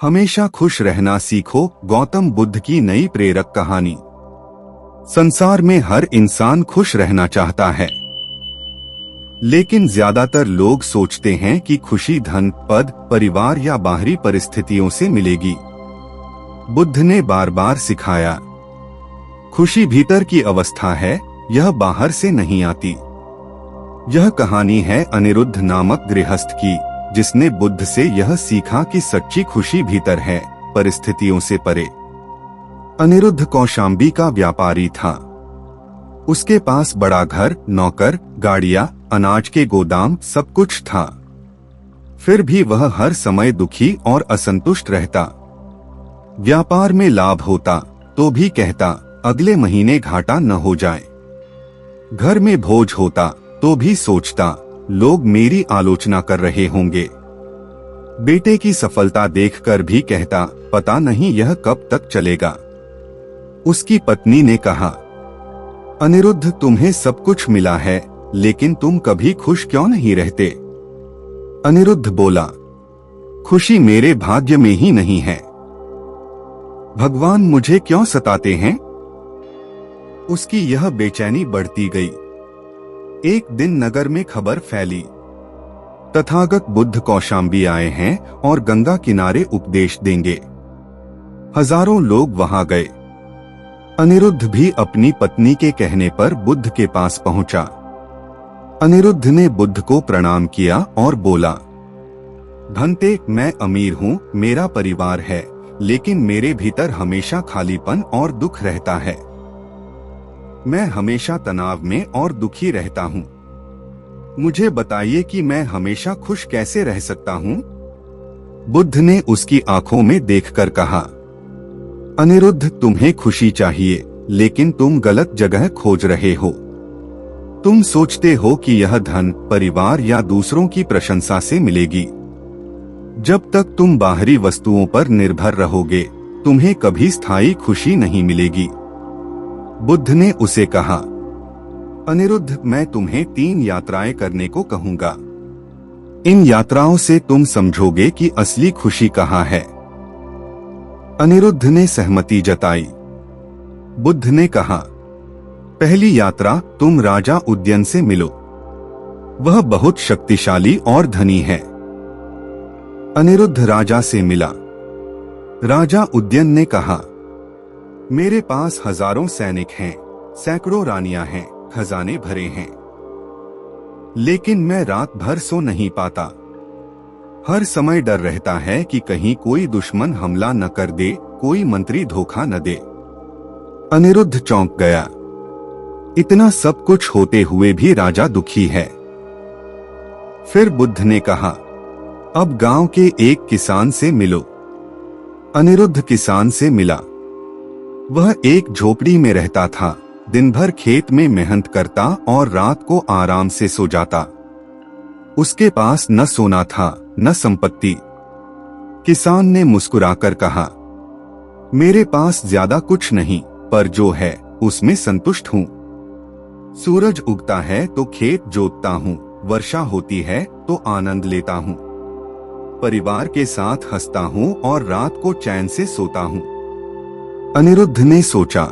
हमेशा खुश रहना सीखो। गौतम बुद्ध की नई प्रेरक कहानी। संसार में हर इंसान खुश रहना चाहता है, लेकिन ज्यादातर लोग सोचते हैं कि खुशी धन, पद, परिवार या बाहरी परिस्थितियों से मिलेगी। बुद्ध ने बार बार सिखाया, खुशी भीतर की अवस्था है, यह बाहर से नहीं आती। यह कहानी है अनिरुद्ध नामक गृहस्थ की, जिसने बुद्ध से यह सीखा कि सच्ची खुशी भीतर है, परिस्थितियों से परे। अनिरुद्ध कौशाम्बी का व्यापारी था। उसके पास बड़ा घर, नौकर, गाड़ियां, अनाज के गोदाम, सब कुछ था। फिर भी वह हर समय दुखी और असंतुष्ट रहता। व्यापार में लाभ होता तो भी कहता, अगले महीने घाटा न हो जाए। घर में भोज होता तो भी सोचता, लोग मेरी आलोचना कर रहे होंगे। बेटे की सफलता देखकर भी कहता, पता नहीं यह कब तक चलेगा। उसकी पत्नी ने कहा, अनिरुद्ध, तुम्हें सब कुछ मिला है, लेकिन तुम कभी खुश क्यों नहीं रहते? अनिरुद्ध बोला, खुशी मेरे भाग्य में ही नहीं है। भगवान मुझे क्यों सताते हैं? उसकी यह बेचैनी बढ़ती गई। एक दिन नगर में खबर फैली, तथागत बुद्ध कौशाम्बी आए हैं और गंगा किनारे उपदेश देंगे। हजारों लोग वहां गए। अनिरुद्ध भी अपनी पत्नी के कहने पर बुद्ध के पास पहुंचा। अनिरुद्ध ने बुद्ध को प्रणाम किया और बोला, भंते, मैं अमीर हूँ, मेरा परिवार है, लेकिन मेरे भीतर हमेशा खालीपन और दुख रहता है। मैं हमेशा तनाव में और दुखी रहता हूँ। मुझे बताइए कि मैं हमेशा खुश कैसे रह सकता हूँ? बुद्ध ने उसकी आंखों में देखकर कहा, अनिरुद्ध, तुम्हें खुशी चाहिए, लेकिन तुम गलत जगह खोज रहे हो। तुम सोचते हो कि यह धन, परिवार या दूसरों की प्रशंसा से मिलेगी। जब तक तुम बाहरी वस्तुओं पर निर्भर रहोगे, तुम्हें कभी स्थायी खुशी नहीं मिलेगी। बुद्ध ने उसे कहा, अनिरुद्ध, मैं तुम्हें 3 यात्राएं करने को कहूंगा। इन यात्राओं से तुम समझोगे कि असली खुशी कहाँ है। अनिरुद्ध ने सहमति जताई। बुद्ध ने कहा, पहली यात्रा, तुम राजा उद्यन से मिलो। वह बहुत शक्तिशाली और धनी है। अनिरुद्ध राजा से मिला। राजा उद्यन ने कहा, मेरे पास हजारों सैनिक हैं, सैकड़ों रानियां हैं, खजाने भरे हैं, लेकिन मैं रात भर सो नहीं पाता। हर समय डर रहता है कि कहीं कोई दुश्मन हमला न कर दे, कोई मंत्री धोखा न दे। अनिरुद्ध चौंक गया। इतना सब कुछ होते हुए भी राजा दुखी है। फिर बुद्ध ने कहा, अब गांव के एक किसान से मिलो। अनिरुद्ध किसान से मिला। वह एक झोपड़ी में रहता था, दिन भर खेत में मेहनत करता और रात को आराम से सो जाता। उसके पास न सोना था, न संपत्ति। किसान ने मुस्कुराकर कहा, मेरे पास ज्यादा कुछ नहीं, पर जो है उसमें संतुष्ट हूँ। सूरज उगता है तो खेत जोतता हूँ, वर्षा होती है तो आनंद लेता हूँ। परिवार के साथ हंसता हूँ और रात को चैन से सोता हूँ। अनिरुद्ध ने सोचा,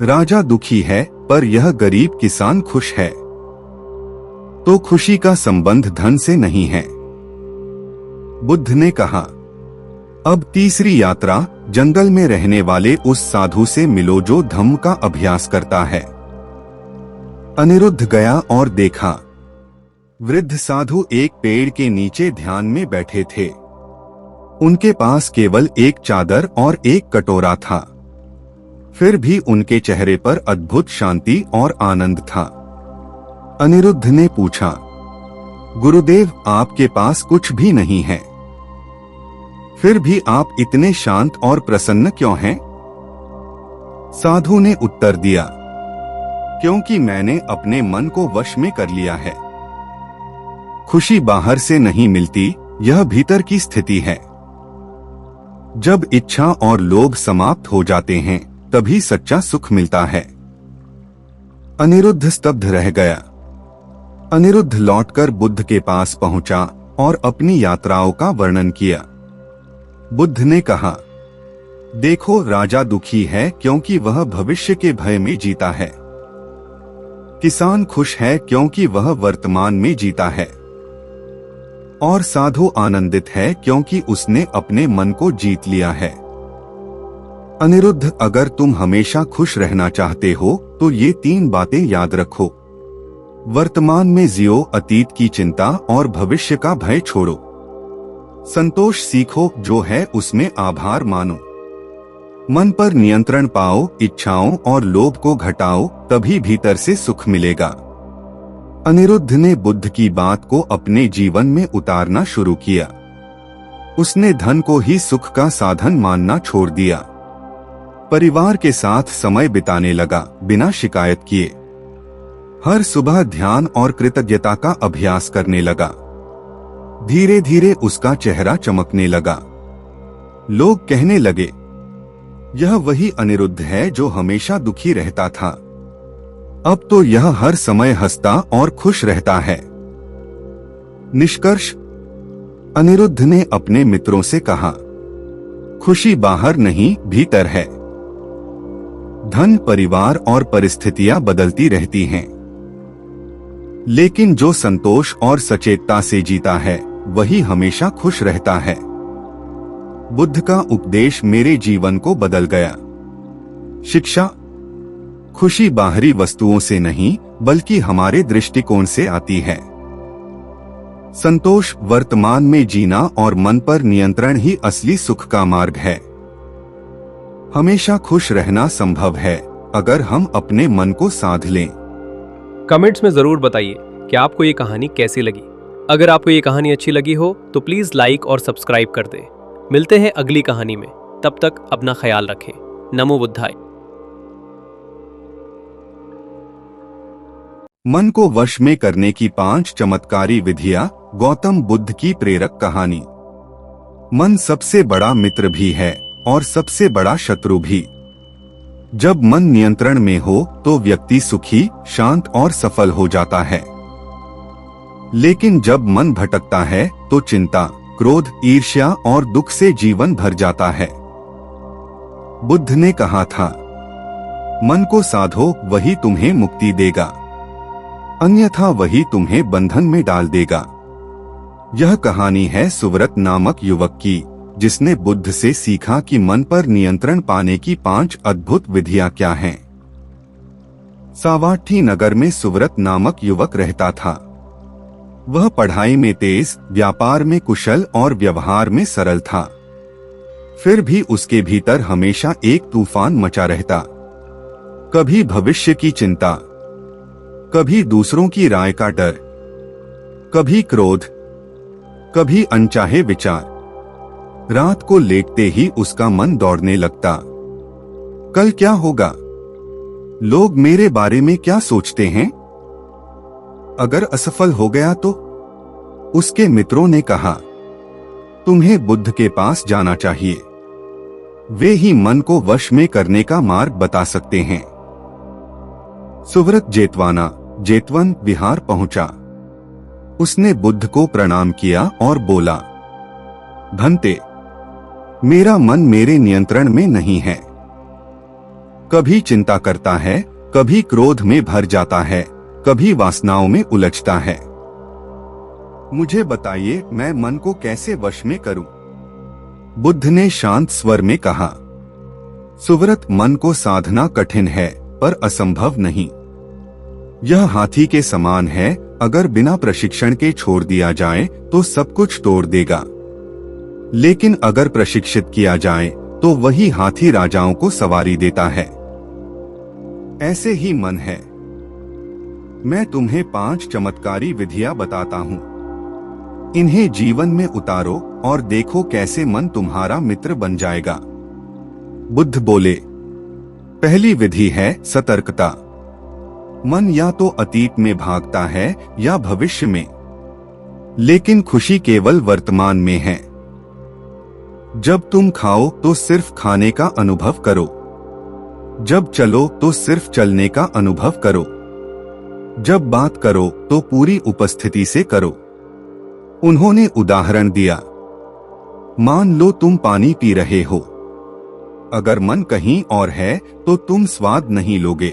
राजा दुखी है, पर यह गरीब किसान खुश है। तो खुशी का संबंध धन से नहीं है। बुद्ध ने कहा, अब तीसरी यात्रा, जंगल में रहने वाले उस साधु से मिलो जो धम्म का अभ्यास करता है। अनिरुद्ध गया और देखा, वृद्ध साधु एक पेड़ के नीचे ध्यान में बैठे थे। उनके पास केवल एक चादर और एक कटोरा था। फिर भी उनके चेहरे पर अद्भुत शांति और आनंद था। अनिरुद्ध ने पूछा, गुरुदेव, आपके पास कुछ भी नहीं है, फिर भी आप इतने शांत और प्रसन्न क्यों हैं? साधु ने उत्तर दिया, क्योंकि मैंने अपने मन को वश में कर लिया है। खुशी बाहर से नहीं मिलती, यह भीतर की स्थिति है। जब इच्छा और लोभ समाप्त हो जाते हैं, तभी सच्चा सुख मिलता है। अनिरुद्ध स्तब्ध रह गया। अनिरुद्ध लौटकर बुद्ध के पास पहुंचा और अपनी यात्राओं का वर्णन किया। बुद्ध ने कहा, देखो, राजा दुखी है क्योंकि वह भविष्य के भय में जीता है। किसान खुश है क्योंकि वह वर्तमान में जीता है। और साधु आनंदित है क्योंकि उसने अपने मन को जीत लिया है। अनिरुद्ध, अगर तुम हमेशा खुश रहना चाहते हो तो ये 3 बातें याद रखो। वर्तमान में जियो, अतीत की चिंता और भविष्य का भय छोड़ो। संतोष सीखो, जो है उसमें आभार मानो। मन पर नियंत्रण पाओ, इच्छाओं और लोभ को घटाओ, तभी भीतर से सुख मिलेगा। अनिरुद्ध ने बुद्ध की बात को अपने जीवन में उतारना शुरू किया। उसने धन को ही सुख का साधन मानना छोड़ दिया। परिवार के साथ समय बिताने लगा, बिना शिकायत किए। हर सुबह ध्यान और कृतज्ञता का अभ्यास करने लगा। धीरे धीरे उसका चेहरा चमकने लगा। लोग कहने लगे, यह वही अनिरुद्ध है जो हमेशा दुखी रहता था। अब तो यह हर समय हंसता और खुश रहता है। निष्कर्ष, अनिरुद्ध ने अपने मित्रों से कहा, खुशी बाहर नहीं, भीतर है। धन, परिवार और परिस्थितियां बदलती रहती हैं, लेकिन जो संतोष और सचेतता से जीता है वही हमेशा खुश रहता है। बुद्ध का उपदेश मेरे जीवन को बदल गया। शिक्षा, खुशी बाहरी वस्तुओं से नहीं बल्कि हमारे दृष्टिकोण से आती है। संतोष, वर्तमान में जीना और मन पर नियंत्रण ही असली सुख का मार्ग है। हमेशा खुश रहना संभव है अगर हम अपने मन को साध लें। कमेंट्स में जरूर बताइए कि आपको ये कहानी कैसी लगी। अगर आपको ये कहानी अच्छी लगी हो तो प्लीज लाइक और सब्सक्राइब कर दें। मिलते हैं अगली कहानी में, तब तक अपना ख्याल रखें। नमो बुद्धाय। मन को वश में करने की 5 चमत्कारी विधियां। गौतम बुद्ध की प्रेरक कहानी। मन सबसे बड़ा मित्र भी है और सबसे बड़ा शत्रु भी। जब मन नियंत्रण में हो तो व्यक्ति सुखी, शांत और सफल हो जाता है। लेकिन जब मन भटकता है तो चिंता, क्रोध, ईर्ष्या और दुख से जीवन भर जाता है। बुद्ध ने कहा था, मन को साधो, वही तुम्हें मुक्ति देगा, अन्यथा वही तुम्हें बंधन में डाल देगा। यह कहानी है सुव्रत नामक युवक की, जिसने बुद्ध से सीखा कि मन पर नियंत्रण पाने की 5 अद्भुत विधियां क्या हैं। सावार्थी नगर में सुव्रत नामक युवक रहता था। वह पढ़ाई में तेज, व्यापार में कुशल और व्यवहार में सरल था। फिर भी उसके भीतर हमेशा एक तूफान मचा रहता। कभी भविष्य की चिंता, कभी दूसरों की राय का डर, कभी क्रोध, कभी अनचाहे विचार। रात को लेटते ही उसका मन दौड़ने लगता। कल क्या होगा? लोग मेरे बारे में क्या सोचते हैं? अगर असफल हो गया तो? उसके मित्रों ने कहा, तुम्हें बुद्ध के पास जाना चाहिए। वे ही मन को वश में करने का मार्ग बता सकते हैं। सुव्रत जेतवन विहार पहुंचा। उसने बुद्ध को प्रणाम किया और बोला, भंते, मेरा मन मेरे नियंत्रण में नहीं है। कभी चिंता करता है, कभी क्रोध में भर जाता है, कभी वासनाओं में उलझता है। मुझे बताइए, मैं मन को कैसे वश में करूं? बुद्ध ने शांत स्वर में कहा, सुव्रत, मन को साधना कठिन है पर असंभव नहीं। यह हाथी के समान है, अगर बिना प्रशिक्षण के छोड़ दिया जाए तो सब कुछ तोड़ देगा, लेकिन अगर प्रशिक्षित किया जाए तो वही हाथी राजाओं को सवारी देता है। ऐसे ही मन है। मैं तुम्हें 5 चमत्कारी विधियां बताता हूं। इन्हें जीवन में उतारो और देखो कैसे मन तुम्हारा मित्र बन जाएगा। बुद्ध बोले, पहली विधि है सतर्कता। मन या तो अतीत में भागता है या भविष्य में, लेकिन खुशी केवल वर्तमान में है। जब तुम खाओ तो सिर्फ खाने का अनुभव करो। जब चलो तो सिर्फ चलने का अनुभव करो। जब बात करो तो पूरी उपस्थिति से करो। उन्होंने उदाहरण दिया, मान लो तुम पानी पी रहे हो। अगर मन कहीं और है तो तुम स्वाद नहीं लोगे,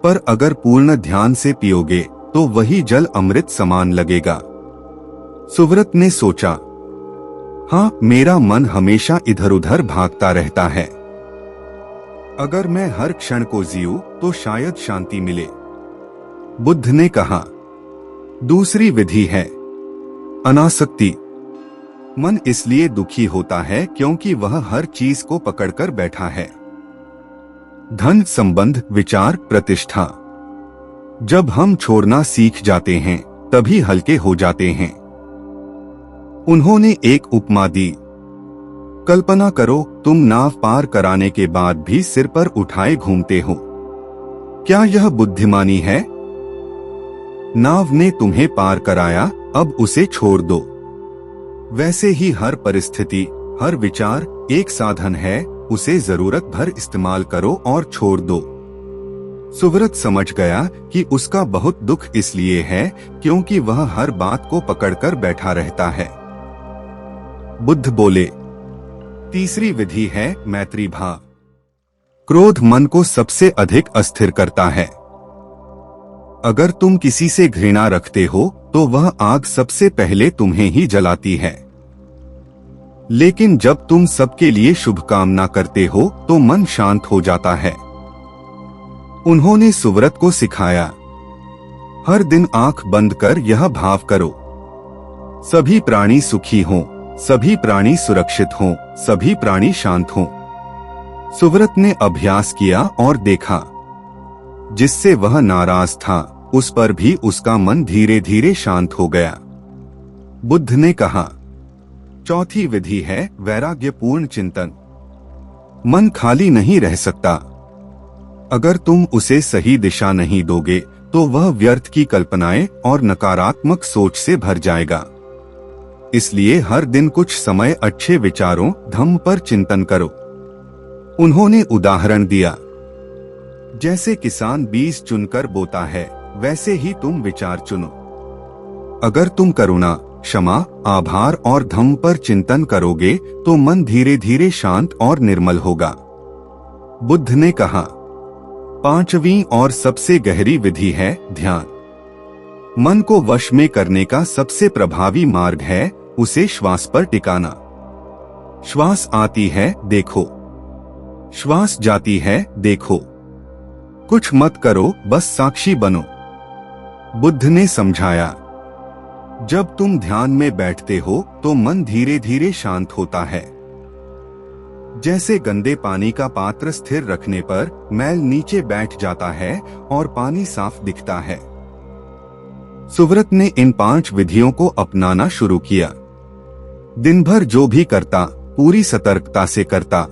पर अगर पूर्ण ध्यान से पियोगे तो वही जल अमृत समान लगेगा। सुव्रत ने सोचा, हाँ, मेरा मन हमेशा इधर उधर भागता रहता है। अगर मैं हर क्षण को जीऊं तो शायद शांति मिले। बुद्ध ने कहा, दूसरी विधि है अनासक्ति। मन इसलिए दुखी होता है क्योंकि वह हर चीज को पकड़कर बैठा है। धन, संबंध, विचार, प्रतिष्ठा। जब हम छोड़ना सीख जाते हैं तभी हल्के हो जाते हैं। उन्होंने एक उपमा दी। कल्पना करो तुम नाव पार कराने के बाद भी सिर पर उठाए घूमते हो। क्या यह बुद्धिमानी है? नाव ने तुम्हें पार कराया, अब उसे छोड़ दो। वैसे ही हर परिस्थिति, हर विचार एक साधन है, उसे जरूरत भर इस्तेमाल करो और छोड़ दो। सुव्रत समझ गया कि उसका बहुत दुख इसलिए है क्योंकि वह हर बात को पकड़कर बैठा रहता है। बुद्ध बोले, तीसरी विधि है मैत्री भाव। क्रोध मन को सबसे अधिक अस्थिर करता है। अगर तुम किसी से घृणा रखते हो तो वह आग सबसे पहले तुम्हें ही जलाती है। लेकिन जब तुम सबके लिए शुभकामना करते हो तो मन शांत हो जाता है। उन्होंने सुव्रत को सिखाया, हर दिन आंख बंद कर यह भाव करो, सभी प्राणी सुखी हों, सभी प्राणी सुरक्षित हों, सभी प्राणी शांत हों। सुव्रत ने अभ्यास किया और देखा, जिससे वह नाराज था उस पर भी उसका मन धीरे धीरे शांत हो गया। बुद्ध ने कहा, चौथी विधि है वैराग्यपूर्ण चिंतन। मन खाली नहीं रह सकता। अगर तुम उसे सही दिशा नहीं दोगे तो वह व्यर्थ की कल्पनाएं और नकारात्मक सोच से भर जाएगा। इसलिए हर दिन कुछ समय अच्छे विचारों, धम्म पर चिंतन करो। उन्होंने उदाहरण दिया, जैसे किसान बीज चुनकर बोता है, वैसे ही तुम विचार चुनो। अगर तुम करुणा, क्षमा, आभार और धम्म पर चिंतन करोगे तो मन धीरे धीरे शांत और निर्मल होगा। बुद्ध ने कहा, पांचवी और सबसे गहरी विधि है ध्यान। मन को वश में करने का सबसे प्रभावी मार्ग है उसे श्वास पर टिकाना। श्वास आती है, देखो। श्वास जाती है, देखो। कुछ मत करो, बस साक्षी बनो। बुद्ध ने समझाया, जब तुम ध्यान में बैठते हो तो मन धीरे धीरे शांत होता है। जैसे गंदे पानी का पात्र स्थिर रखने पर मैल नीचे बैठ जाता है और पानी साफ दिखता है। सुव्रत ने इन 5 विधियों को अपनाना शुरू किया। दिन भर जो भी करता पूरी सतर्कता से करता।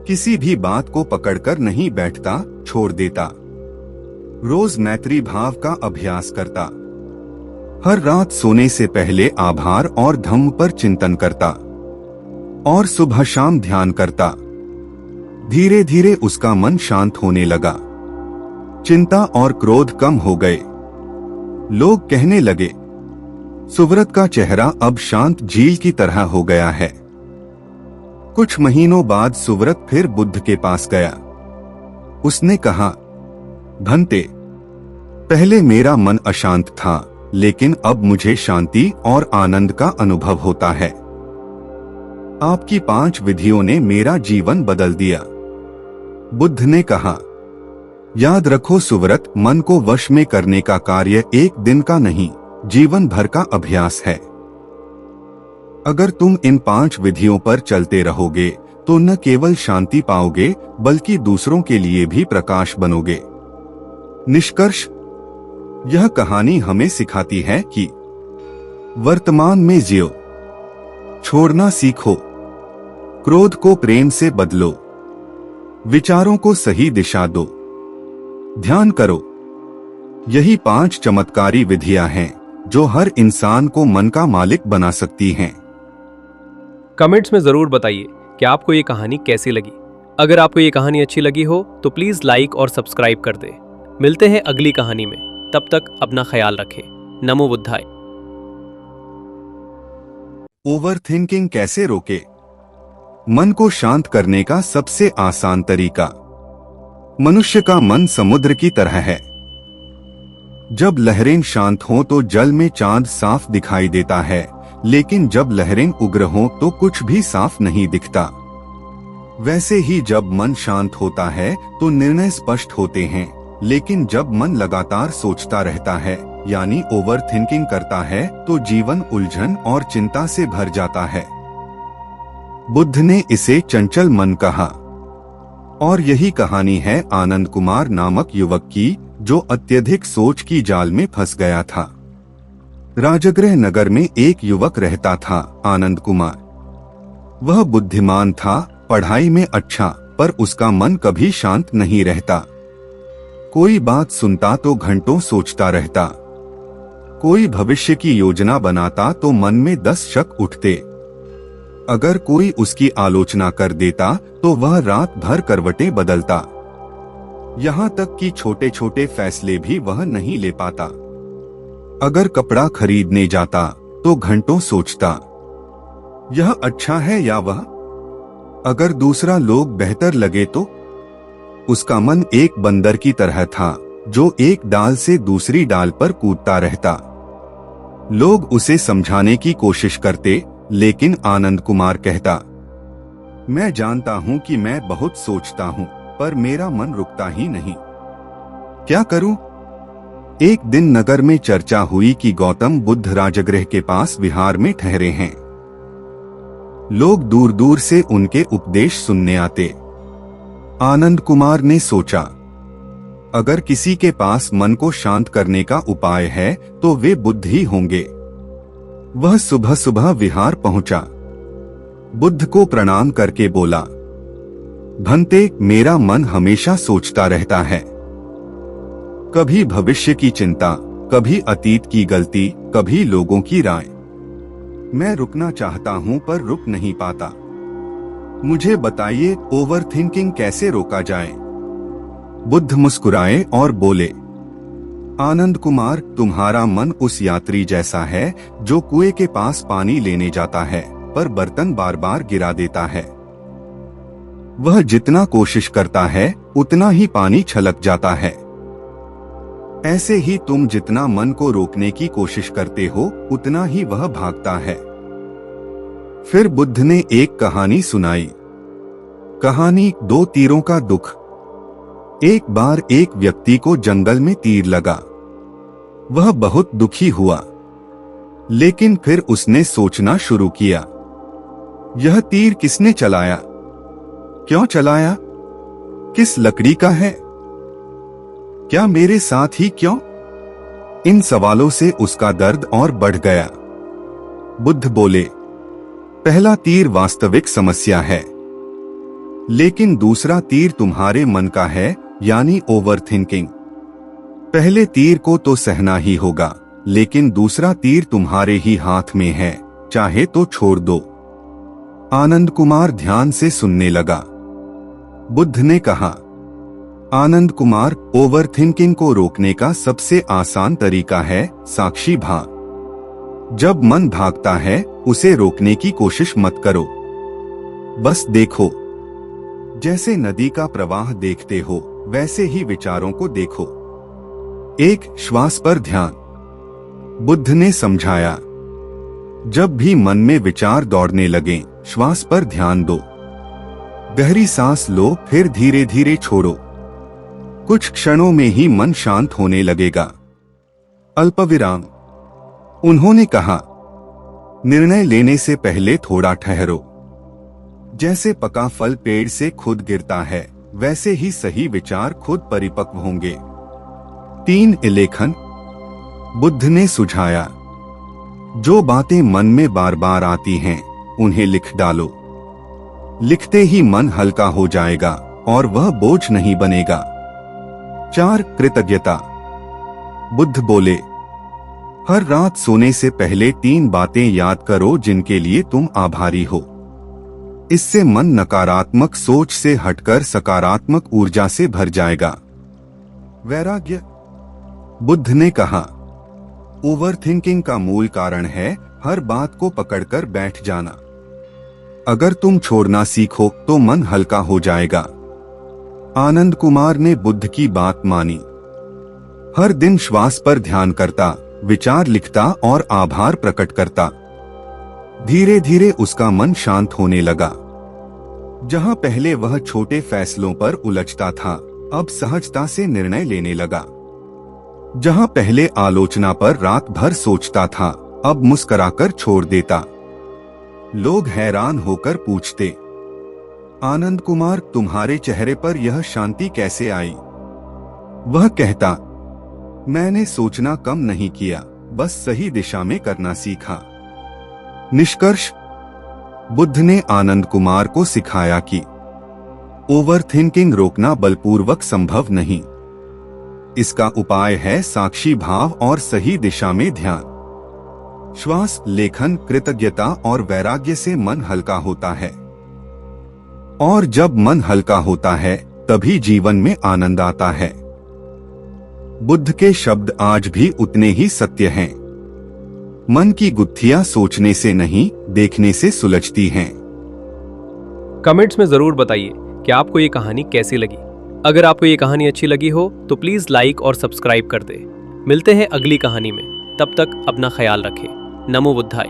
किसी भी बात को पकड़कर नहीं बैठता, छोड़ देता। रोज मैत्री भाव का अभ्यास करता। हर रात सोने से पहले आभार और धम्म पर चिंतन करता और सुबह शाम ध्यान करता। धीरे धीरे उसका मन शांत होने लगा। चिंता और क्रोध कम हो गए। लोग कहने लगे, सुव्रत का चेहरा अब शांत झील की तरह हो गया है। कुछ महीनों बाद सुव्रत फिर बुद्ध के पास गया। उसने कहा, भंते, पहले मेरा मन अशांत था, लेकिन अब मुझे शांति और आनंद का अनुभव होता है। आपकी 5 विधियों ने मेरा जीवन बदल दिया। बुद्ध ने कहा, याद रखो सुव्रत, मन को वश में करने का कार्य एक दिन का नहीं, जीवन भर का अभ्यास है। अगर तुम इन 5 विधियों पर चलते रहोगे तो न केवल शांति पाओगे बल्कि दूसरों के लिए भी प्रकाश बनोगे। निष्कर्ष, यह कहानी हमें सिखाती है कि वर्तमान में जियो, छोड़ना सीखो, क्रोध को प्रेम से बदलो, विचारों को सही दिशा दो, ध्यान करो। यही 5 चमत्कारी विधियां हैं जो हर इंसान को मन का मालिक बना सकती हैं। कमेंट्स में जरूर बताइए कि आपको ये कहानी कैसी लगी। अगर आपको ये कहानी अच्छी लगी हो तो प्लीज लाइक और सब्सक्राइब कर दें। मिलते हैं अगली कहानी में, तब तक अपना ख्याल रखें। नमो बुद्धाय। ओवर थिंकिंग कैसे रोके? मन को शांत करने का सबसे आसान तरीका। मनुष्य का मन समुद्र की तरह है। जब लहरें शांत हों तो जल में चांद साफ दिखाई देता है, लेकिन जब लहरें उग्र हों तो कुछ भी साफ नहीं दिखता। वैसे ही जब मन शांत होता है तो निर्णय स्पष्ट होते हैं, लेकिन जब मन लगातार सोचता रहता है यानी ओवर थिंकिंग करता है तो जीवन उलझन और चिंता से भर जाता है। बुद्ध ने इसे चंचल मन कहा। और यही कहानी है आनंद कुमार नामक युवक की, जो अत्यधिक सोच की जाल में फंस गया था। राजगृह नगर में एक युवक रहता था, आनंद कुमार। वह बुद्धिमान था, पढ़ाई में अच्छा, पर उसका मन कभी शांत नहीं रहता। कोई बात सुनता तो घंटों सोचता रहता। कोई भविष्य की योजना बनाता तो मन में 10 शक उठते। अगर कोई उसकी आलोचना कर देता तो वह रात भर करवटें बदलता। यहाँ तक कि छोटे छोटे फैसले भी वह नहीं ले पाता। अगर कपड़ा खरीदने जाता तो घंटों सोचता, यह अच्छा है या वह। अगर दूसरा लोग बेहतर लगे तो। उसका मन एक बंदर की तरह था, जो एक डाल से दूसरी डाल पर कूदता रहता। लोग उसे समझाने की कोशिश करते, लेकिन आनंद कुमार कहता, मैं जानता हूं कि मैं बहुत सोचता हूं, पर मेरा मन रुकता ही नहीं। क्या करूं? एक दिन नगर में चर्चा हुई कि गौतम बुद्ध राजगृह के पास विहार में ठहरे हैं। लोग दूर दूर से उनके उपदेश सुनने आते। आनंद कुमार ने सोचा, अगर किसी के पास मन को शांत करने का उपाय है तो वे बुद्ध ही होंगे। वह सुबह सुबह विहार पहुंचा। बुद्ध को प्रणाम करके बोला, भंते, मेरा मन हमेशा सोचता रहता है। कभी भविष्य की चिंता, कभी अतीत की गलती, कभी लोगों की राय। मैं रुकना चाहता हूं पर रुक नहीं पाता। मुझे बताइए, ओवर थिंकिंग कैसे रोका जाए? बुद्ध मुस्कुराए और बोले, आनंद कुमार, तुम्हारा मन उस यात्री जैसा है जो कुएं के पास पानी लेने जाता है, पर बर्तन बार बार गिरा देता है। वह जितना कोशिश करता है उतना ही पानी छलक जाता है। ऐसे ही तुम जितना मन को रोकने की कोशिश करते हो उतना ही वह भागता है। फिर बुद्ध ने एक कहानी सुनाई। कहानी 2 तीरों का दुख। एक बार एक व्यक्ति को जंगल में तीर लगा। वह बहुत दुखी हुआ, लेकिन फिर उसने सोचना शुरू किया, यह तीर किसने चलाया? क्यों चलाया? किस लकड़ी का है? क्या मेरे साथ ही क्यों? इन सवालों से उसका दर्द और बढ़ गया। बुद्ध बोले, पहला तीर वास्तविक समस्या है, लेकिन दूसरा तीर तुम्हारे मन का है, यानी ओवर थिंकिंग। पहले तीर को तो सहना ही होगा, लेकिन दूसरा तीर तुम्हारे ही हाथ में है, चाहे तो छोड़ दो। आनंद कुमार ध्यान से सुनने लगा। बुद्ध ने कहा, आनंद कुमार, ओवर थिंकिंग को रोकने का सबसे आसान तरीका है साक्षी भाव। जब मन भागता है उसे रोकने की कोशिश मत करो, बस देखो। जैसे नदी का प्रवाह देखते हो वैसे ही विचारों को देखो। एक श्वास पर ध्यान। बुद्ध ने समझाया, जब भी मन में विचार दौड़ने लगे, श्वास पर ध्यान दो। गहरी सांस लो, फिर धीरे धीरे छोड़ो। कुछ क्षणों में ही मन शांत होने लगेगा। अल्पविराम। उन्होंने कहा, निर्णय लेने से पहले थोड़ा ठहरो। जैसे पका फल पेड़ से खुद गिरता है, वैसे ही सही विचार खुद परिपक्व होंगे। 3 लेखन। बुद्ध ने सुझाया, जो बातें मन में बार बार आती हैं, उन्हें लिख डालो। लिखते ही मन हल्का हो जाएगा और वह बोझ नहीं बनेगा। 4 कृतज्ञता। बुद्ध बोले, हर रात सोने से पहले 3 बातें याद करो जिनके लिए तुम आभारी हो। इससे मन नकारात्मक सोच से हटकर सकारात्मक ऊर्जा से भर जाएगा। वैराग्य। बुद्ध ने कहा, ओवर थिंकिंग का मूल कारण है हर बात को पकड़कर बैठ जाना। अगर तुम छोड़ना सीखो तो मन हल्का हो जाएगा। आनंद कुमार ने बुद्ध की बात मानी। हर दिन श्वास पर ध्यान करता, विचार लिखता और आभार प्रकट करता। धीरे धीरे उसका मन शांत होने लगा। जहां पहले वह छोटे फैसलों पर उलझता था, अब सहजता से निर्णय लेने लगा। जहां पहले आलोचना पर रात भर सोचता था, अब मुस्कुराकर छोड़ देता। लोग हैरान होकर पूछते, आनंद कुमार, तुम्हारे चेहरे पर यह शांति कैसे आई? वह कहता, मैंने सोचना कम नहीं किया, बस सही दिशा में करना सीखा। निष्कर्ष, बुद्ध ने आनंद कुमार को सिखाया कि ओवरथिंकिंग रोकना बलपूर्वक संभव नहीं। इसका उपाय है साक्षी भाव और सही दिशा में ध्यान। श्वास, लेखन, कृतज्ञता और वैराग्य से मन हल्का होता है। और जब मन हल्का होता है, तभी जीवन में आनंद आता है। बुद्ध के शब्द आज भी उतने ही सत्य हैं। मन की गुत्थियां सोचने से नहीं, देखने से सुलझती हैं। कमेंट्स में जरूर बताइए कि आपको ये कहानी कैसी लगी। अगर आपको ये कहानी अच्छी लगी हो तो प्लीज लाइक और सब्सक्राइब कर दे। मिलते हैं अगली कहानी में, तब तक अपना ख्याल रखें। नमो बुद्धाय।